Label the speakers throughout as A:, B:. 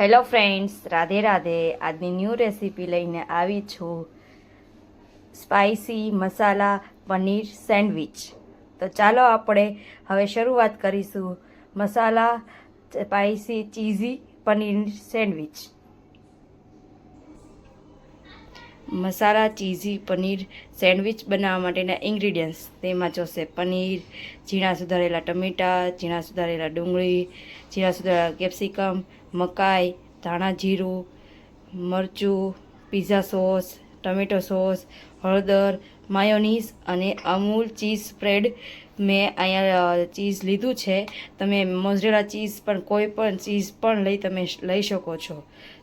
A: Hello friends, Radhe Radhe. આજની new recipe લઈને આવી છું, સ્પાઇસી મસાલા પનીર સેન્ડવિચ. તો ચાલો આપણે હવે શરૂઆત કરીશું મસાલા સ્પાઇસી ચીઝી પનીર સેન્ડવિચ. મસાલા ચીઝી પનીર સેન્ડવિચ બનાવવા માટેના ઇન્ગ્રીડિયન્ટ્સ તેમાં જોશે પનીર, ઝીણા સુધારેલા ટમેટાં, ઝીણા સુધારેલા ડુંગળી, ઝીણા સુધારેલા કેપ્સિકમ, મકાઈ, ધાણા જીરું, મરચું, પિઝા સોસ, ટમેટો સોસ, હળદર, માયોનીઝ અને અમૂલ ચીઝ સ્પ્રેડ. મેં અહીંયા ચીઝ લીધું છે. તમે મોઝરેલા ચીઝ પણ કોઈ પણ ચીઝ પણ તમે લઈ શકો છો.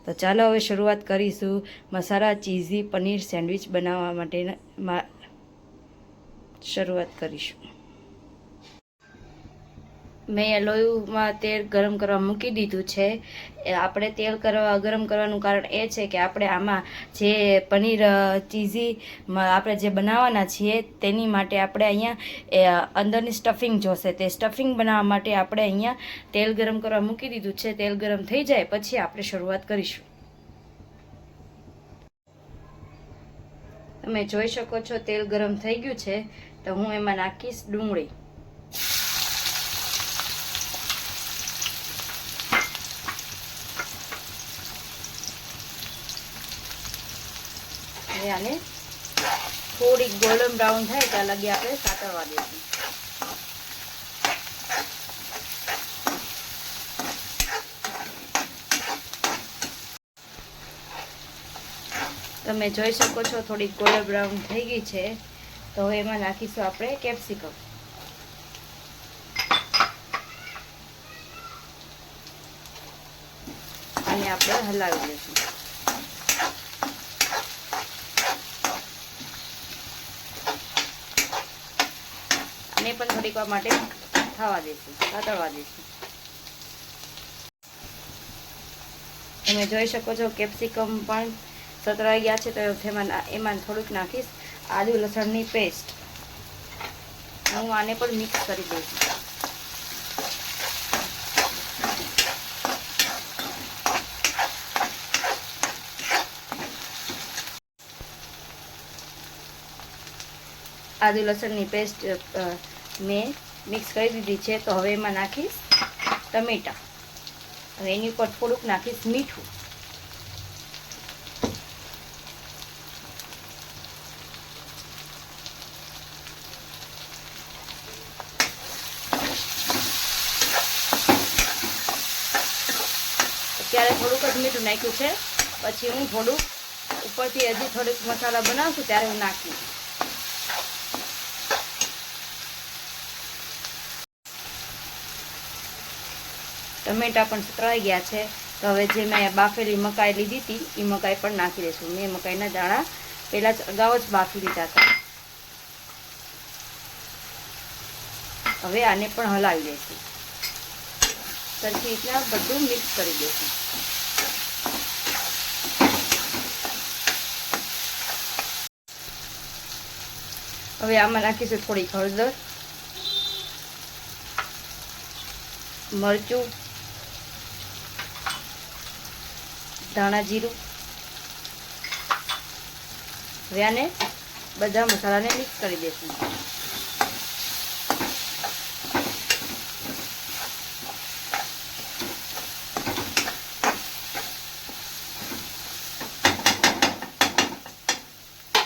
A: તો ચાલો હવે શરૂઆત કરીશું મસાલા ચીઝી પનીર સેન્ડવિચ બનાવવા માટેના શરૂઆત કરીશું. મેં લોહીમાં તેલ ગરમ કરવા મૂકી દીધું છે. આપણે તેલ ગરમ કરવાનું કારણ એ છે કે આપણે આમાં જે પનીર ચીઝી આપણે જે બનાવવાના છીએ તેની માટે આપણે અહીંયા અંદરની સ્ટફિંગ જોશે. તે સ્ટફિંગ બનાવવા માટે આપણે અહીંયા તેલ ગરમ કરવા મૂકી દીધું છે. તેલ ગરમ થઈ જાય પછી આપણે શરૂઆત કરીશું. તમે જોઈ શકો છો તેલ ગરમ થઈ ગયું છે. તો હું એમાં નાખીશ ડુંગળી. આને થોડીક ગોલ્ડન બ્રાઉન થાય ત્યાં લગી આપણે સાતળવા દઈશું. તમે જોઈ શકો છો થોડીક ગોલ્ડન બ્રાઉન થઈ ગઈ છે. તો હવે એમાં નાખીશું આપણે કેપ્સિકમ. અને આપણે હલાવી દઈશું. અને પણ થોડીક વાર માટે થવા દઈશું, સાતળવા દઈશું. તમે જોઈ શકો છો કેપ્સિકમ પણ સતરાઈ ગયા છે. તો એમાં થોડુંક નાખીશ આદુ લસણની પેસ્ટ. હું આને પણ મિક્સ કરી દઈશ. આદુ લસણની પેસ્ટ મેં મિક્સ કરી દીધી છે. તો હવે એમાં નાખીશ ટમેટાં. હવે એની ઉપર થોડુંક નાખીશ મીઠું. અત્યારે થોડુંક જ મીઠું નાખ્યું છે. પછી હું થોડુંક ઉપરથી હજી થોડુંક મસાલા બનાવશું ત્યારે હું નાખીશ. ટમેટા પણ સતરાઈ ગયા છે. તો હવે જે મેં બાફેલી મકાઈ લીધી હતી એ મકાઈ પણ નાખી દઈશું. મેં મકાઈના દાણા પહેલાં જ અગાઉ જ બાફી લીધા હતા. હવે આને પણ હલાવી દઈશું. સરખી રીતના બધું મિક્સ કરી દઈશું. હવે આમાં નાખીશું થોડીક હળદર, મરચું, ધાણા જીરું. હવે આને બધા મસાલાને મિક્સ કરી દઈશું.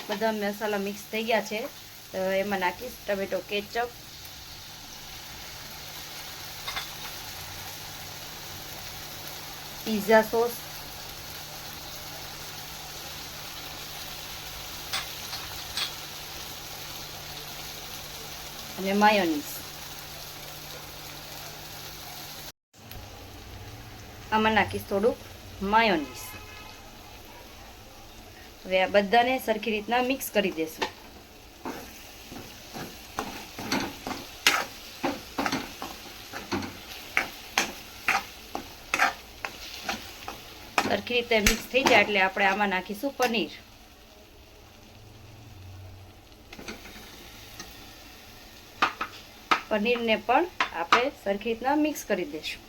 A: બધા મસાલા મિક્સ થઈ ગયા છે. તો એમાં નાખીશ ટમેટો કેચઅપ, પિઝા સોસ, અને માયોનીઝ. આમાં નાખીશ થોડુંક માયોનીઝ. હવે આ બધાને સરખી રીતના મિક્સ કરી દેશું. સરખી રીતે મિક્સ થઈ જાય એટલે આપણે આમાં નાખીશું પનીર. પનીરને પણ આપણે સરખી રીતના મિક્સ કરી દઈશું.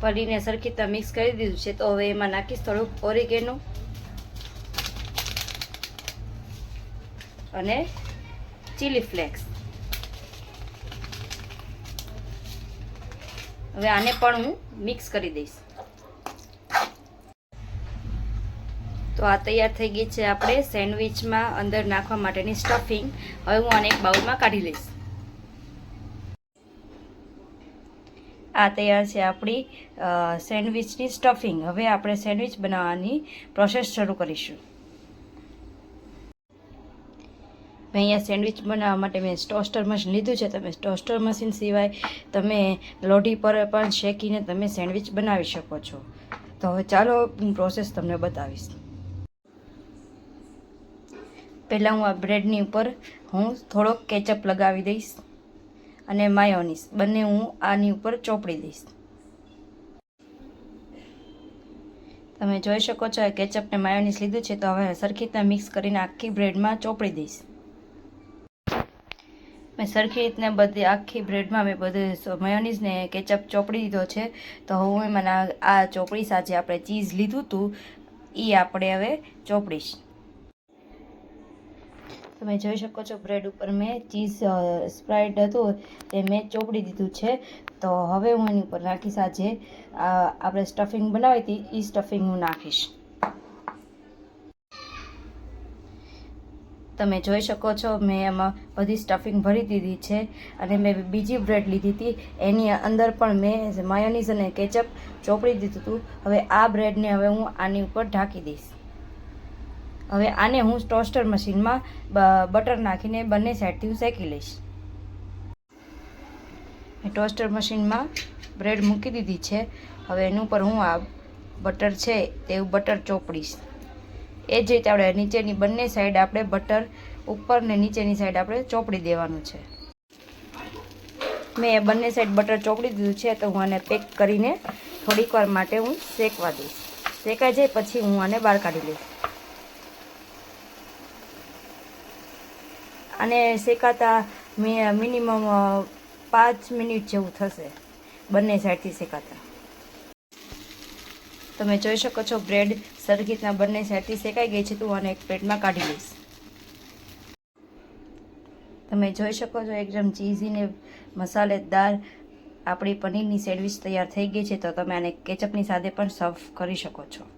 A: પનીરને સરખી રીતે મિક્સ કરી દીધું છે. તો હવે એમાં નાખીશ થોડુંક ઓરિગેનો અને ચીલી ફ્લેક્સ. હવે આને પણ હું મિક્સ કરી દઈશ. તો આ તૈયાર થઈ ગઈ છે આપણે સેન્ડવિચમાં અંદર નાખવા માટેની સ્ટફિંગ. હવે હું આને એક બાઉલમાં કાઢી લઈશ. આ તૈયાર છે આપણી સેન્ડવિચની સ્ટફિંગ. હવે આપણે સેન્ડવિચ બનાવવાની પ્રોસેસ શરૂ કરીશું. મેં અહીંયા સેન્ડવિચ બનાવવા માટે મેં ટોસ્ટર મશીન લીધું છે. તમે ટોસ્ટર મશીન સિવાય તમે લોઢી પર પણ શેકીને તમે સેન્ડવિચ બનાવી શકો છો. તો હવે ચાલો હું પ્રોસેસ તમને બતાવીશ. પહેલાં હું આ બ્રેડની ઉપર હું થોડોક કેચઅપ લગાવી દઈશ અને માયોનીઝ બંને હું આની ઉપર ચોપડી દઈશ. તમે જોઈ શકો છો કેચઅપ ને માયોનીઝ લીધું છે. તો હવે સરખી રીતના મિક્સ કરીને આખી બ્રેડમાં ચોપડી દઈશ. મેં સરખી રીતના બધી આખી બ્રેડમાં મેં બધું માયોનીઝ ને કેચઅપ ચોપડી દીધો છે. તો હું એમાં આ ચોપડી સાથે આપણે ચીઝ લીધું હતું એ આપણે હવે ચોપડીશ. તમે જોઈ શકો છો બ્રેડ ઉપર મેં ચીઝ સ્પ્રાઈડ હતું તે મેં ચોપડી દીધું છે. તો હવે હું એની ઉપર નાખીશ આજે આપણે સ્ટફિંગ બનાવી હતી એ સ્ટફિંગ હું નાખીશ. તમે જોઈ શકો છો મેં એમાં બધી સ્ટફિંગ ભરી દીધી છે. અને મેં બીજી બ્રેડ લીધી હતી એની અંદર પણ મેં માયોનીઝ અને કેચઅપ ચોપડી દીધું હતું. હવે આ બ્રેડને હવે હું આની ઉપર ઢાંકી દઈશ. હવે આને હું ટોસ્ટર મશીનમાં બટર નાખીને બંને સાઈડથી હું શેકી લઈશ. મેં ટોસ્ટર મશીનમાં બ્રેડ મૂકી દીધી છે. હવે એની ઉપર હું આ બટર છે તે બટર ચોપડીશ. એ જ રીતે આપણે નીચેની બંને સાઈડ આપણે બટર ઉપર ને નીચેની સાઈડ આપણે ચોપડી દેવાનું છે. મેં બંને સાઈડ બટર ચોપડી દીધું છે. તો હું આને પેક કરીને થોડીક વાર માટે હું શેકવા દઈશ. શેકાઈ જાય પછી હું આને બહાર કાઢી લઈશ. અને શેકાતા મિનિમમ 5 મિનિટ જેવું થશે બંને સાઈડથી શેકાતા. તમે જોઈ શકો છો બ્રેડ સરખી રીતના બંને સાઈડથી શેકાઈ ગઈ છે. તો હું આને એક પ્લેટમાં કાઢી લઈશ. તમે જોઈ શકો છો એકદમ ચીઝી ને મસાલેદાર આપણી પનીરની સેન્ડવિચ તૈયાર થઈ ગઈ છે. તો તમે આને કેચઅપની સાથે પણ સર્વ કરી શકો છો.